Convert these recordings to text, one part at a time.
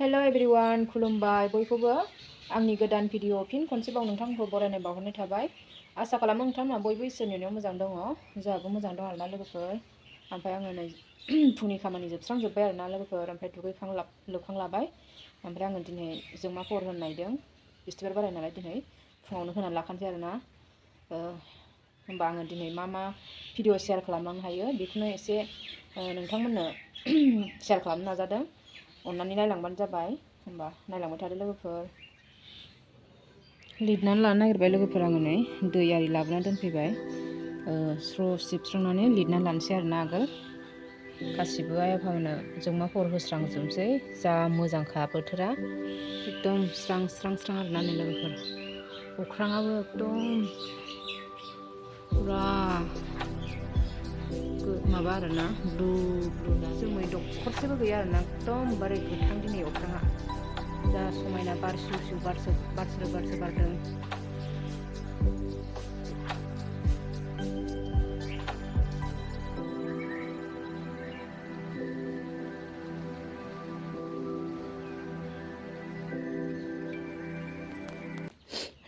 हेल' everyone खुलुमबाय बयखौबो आंनि गोदान भिडिअ फिन खनसेबाव नोंथांखौ बरायनाय बावहरनाय थाबाय। आसा खालामो नोंथांमोना बयबो इसोरनि अननायाव मोजां दङ। जोंहाबो मोजां दं आरोना लोगोफोर। ओमफ्राय आङो नै फुंनि खामानि जोबस्रांजोब्बाय आरोना लोगोफोर। ओमफ्राय दुगैखां लोबखां लाबाय। ओमफ्राय आङो दिनै जोंमा फहर होनो नागिरदों। बिस्थिबार बाराय नालाय दिनै फुङावनो होनानै लाखानोसै आरोना। होमबा आङो दिनै मा भिडिअ शेयार खालामलांनो हायो बेखौनो एसे नोंथांमोननो शेयार खालामनो नाजादों। अन्नानै नायलांबानो जाबाय। होमबा नायलांबाय थादो लोगोफोर। लिरनानै लानो नागिरबाय लोगोफोर आङो नै दै आरि लाबोनानै दोनफैबाय। स्र' सिबस्रांनानै लिरनानै लानोसै आरोना आगोल। गासिबो आइ आफामोननो जोंमा फहर होस्रांजोबनोसै। जा मोजांखा बोथोरा एकदम स्रां स्रां स्रां आरोना नै लोगोफोर। अख्राङाबो एकदम फुरा माबा आरोना ब्लु जोमै दखरसेबो गैया आरोना एकदमबारे गोथां दिनै अख्राङा। जा समायना बार सिउ सिउ बारसो बारदों।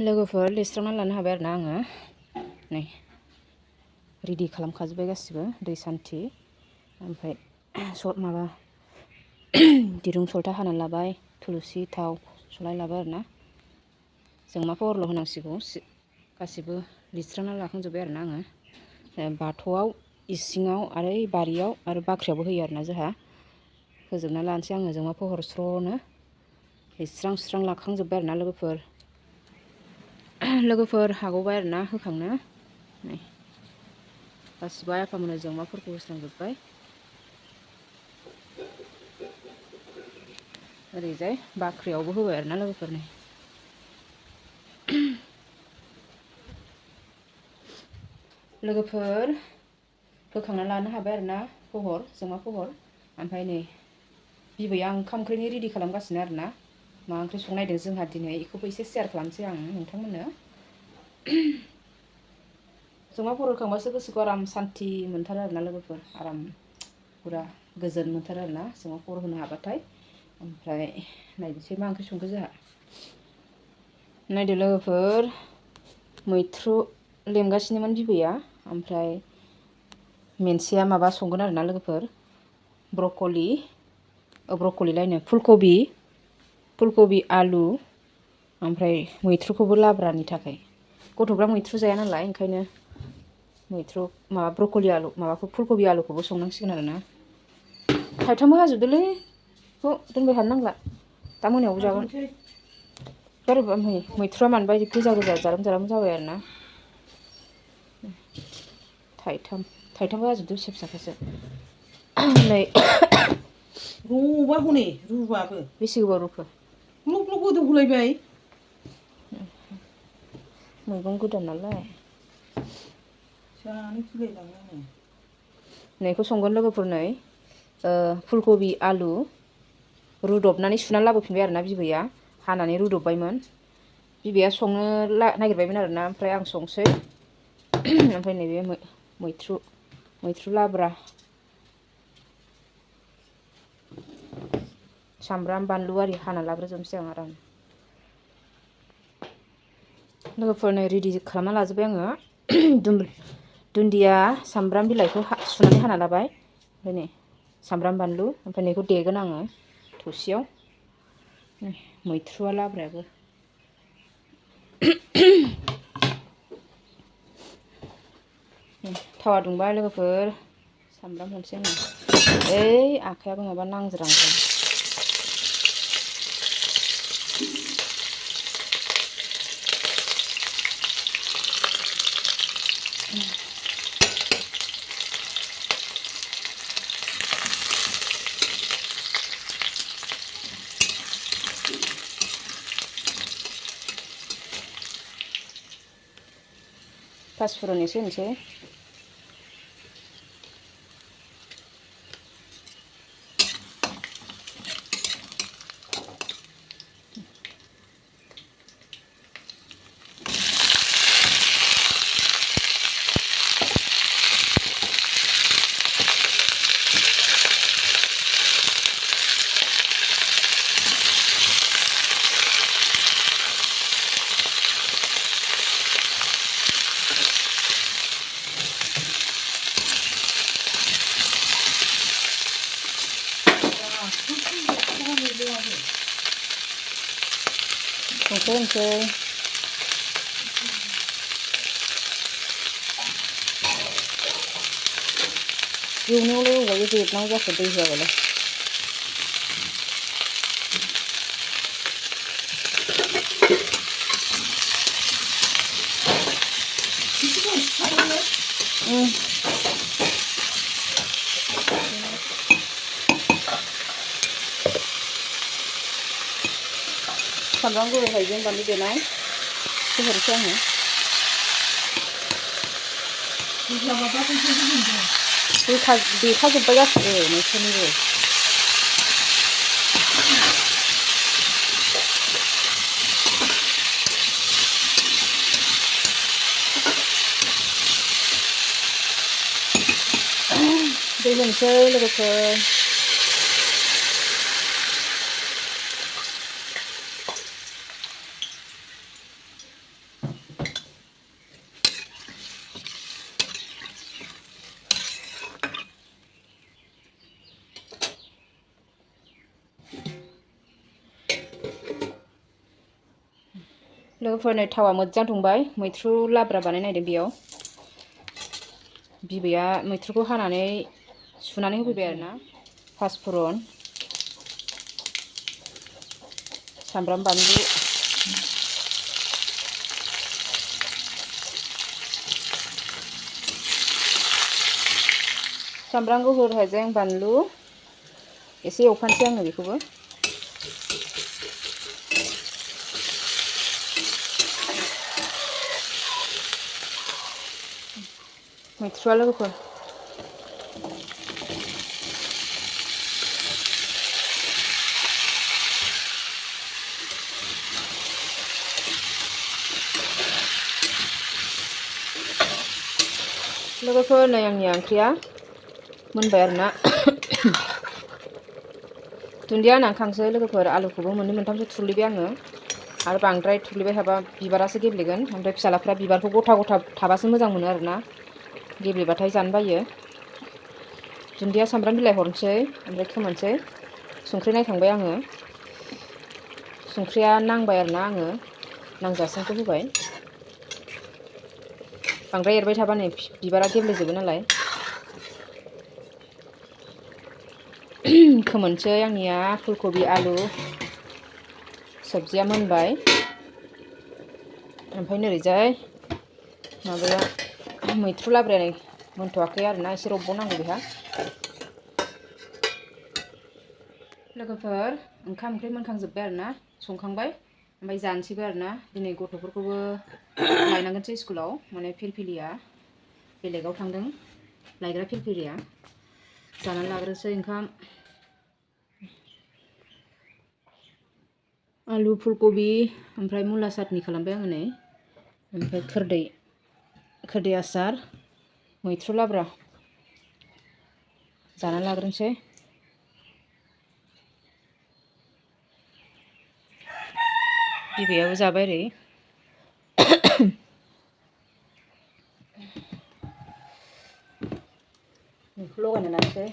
लोगोफोर लिरस्रांनानै लानो हाबाय आरोना आङो नै रेडि खालामखाजोब्बाय गासिबो दै सान्थि। ओमफ्राय माबा दिरुं सलथा हानानै लाबाय। थुलुसि थाव सलाय लाबाय आरोना। जोंमा फहरल' होनांसिगौ गासिबो लिरस्रांनानै लाखांजोब्बाय आरोना आङो। बाथौआव इसिङाव आरो बारियाव आरो बाख्रियावबो होयो आरोना जोंहा। फोजोबना लानोसै आङो जोंमा फहर स्र'नो लिरस्रां सुस्रां लाखांजोब्बाय आरोना लोगोफोर हागौबाय आरोना होखांनो नै गासिबो आइ आफामोननो जोंमाफोरखौ होस्रांजोब्बाय। ओरैजाय बाख्रियावबो होबाय आरोना लोगोफोर नै लोगोफोर होखांना लानो हाबाय आरोना जोंमा फहर। ओमफ्राय नै बिबैया ओंखाम ओंख्रिनि रेडि खालामगासिनो आरोना। मा ओंख्रि संनो नागिरदों जोंहा दिनै बेखौबो एसे शेयार खालामसै आं नोंथांमोननो। जोंमा फहर होखांबासो गोसोखौ आराम सान्थि मोनथारो आरोना लोगोफोर। आराम फुरा गोजोन मोनथारो आरोना जोंमा फहर होनो हाबाथाय। ओमफ्राय नायनोसै मा ओंख्रि संखो जोंहा। नायदो लोगोफोर मैथ्रु लेमगासिनोमोन बिबैया। ओमफ्राय मोनसेया माबा संगोन आरोना लोगोफोर ब्रक'लिलायनो फुलकबि आलु ओमफ्राय मैथ्रुखौबो लाब्रानि थाखाय। गथ'फ्रा मैथ्रु जाया नालाय ओंखायनो फुलकबि आलुखौबो संनांसिगोन आरोना। थाइथामबो हाजोबदोलै बेखौ दोनबाय थानो नांला दा मोनायावबो जागोन। मैथ्रुआ मानोबा गोजा जारोम जाबाय आरोना। थाइथामबो हाजोबदो फिसा फिसाखासो। नै र'बा हनै रुबाबो बेसे गोबाव रुखो ग्लब ग्लब गोदौगुलायबाय। मैगं गोदान नालाय जानो गिलायलाङो आङो। नैखौ संगोन लोगोफोर नै फुलकबि आलु रुदबनानै सुनानै लाबोफिनबाय आरोना बिबैया हानानै रुदबबायमोन। बिबैया संनो नागिरबायमोन आरोना ओमफ्राय आं संसै। ओमफ्राय नैबे मैथ्रु लाब्रा सामब्राम बानलु आरि हाना लाग्रोजोबनोसै आं आराम। लोगोफोरनो रेडि खालामना लाजोब्बाय आङो। दुन्दिया सामब्राम बिलाइखौ सुनानै हाना लाबाय। ओमफ्राय नै सामब्राम बानलु ओमफ्राय नैखौ देगोन आङो थौसियाव। मैथ्रुआ लाब्रायाबो थावा दुंबाय लोगोफोर सामब्राम हरसै आङो। ओइ आखाइयाबो माबा नांज्रांदों। पासफुरन एसे होनोसै। संख्रि होनोसै एवनायावलाय अबाव रेबनांगौ जाखो दै होआबालाय सामब्राम गुफुर हाइजें बानलु देनाय होहरसै आङो देखाजोब्बाय गासिबो नोंसोरनिबो दै होनोसै लोगोफोर लोगोफोर नै थावा मोजां दुंबाय मैथ्रु लाब्रा बानायनो नागिरदों बेयाव बिबैया मैथ्रुखौ हानानै सुनानै होफैबाय आरोना पासफुरन सामब्राम बानलु सामब्राम गुफुर हाइजें बानलु एसे एवफानोसै आङो बेखौबो मैथ्रुआ लोगोफोर नै आंनि ओंख्रिया मोनबाय आरोना दुन्दिया होनानै खांसै लोगोफोर आलुखौबो मोननै मोनथामसो थुग्लिबाय आङो आरो बांद्राय थुग्लिबाय थाबा बिबारासो गेब्लेगोन ओमफ्राय फिसालाफ्रा बिबारखौ गथा गथा थाबासो मोजां मोनो आरोना गेब्लेबाथाय जानो बायो दुन्दिया सामब्राम बिलाइ हरनोसै ओमफ्राय खोमोनसै संख्रि नायखांबाय आङो संख्रिया नांबाय आरोना आङो नांजासिमखौ होबाय बांद्राय एरबाय थाबा नै बिबारा गेब्लेजोबो नालाय खोमोनसै आंनिया फुलकबि आलु सबजिया मोनबाय ओमफ्राय नोरैजाय माबाया मैथ्रु लाब्राया मोनथ'वाखै आरोना एसे रबबावनांगौ बेहा लोगोफोर ओंखाम ओंख्रि मोनखांजोब्बाय आरोना संखांबाय ओमफ्राय जानोसैबो आरोना दिनै गथ'फोरखौबो लायनांगोनसै स्कुलाव माने फिरफिलिया बेलेगाव थांदों लायग्रा फिरफिलिया जानानै लाग्रोसै ओंखाम आलु फुलकबि ओमफ्राय मुला साटनि खालामबाय आङो नै ओमफ्राय खोरदै आसार मैथ्रु लाब्रा जानानै लाग्रोनोसै बिबैयाबो जाबाय ओरै बेखौ लगायना लानोसै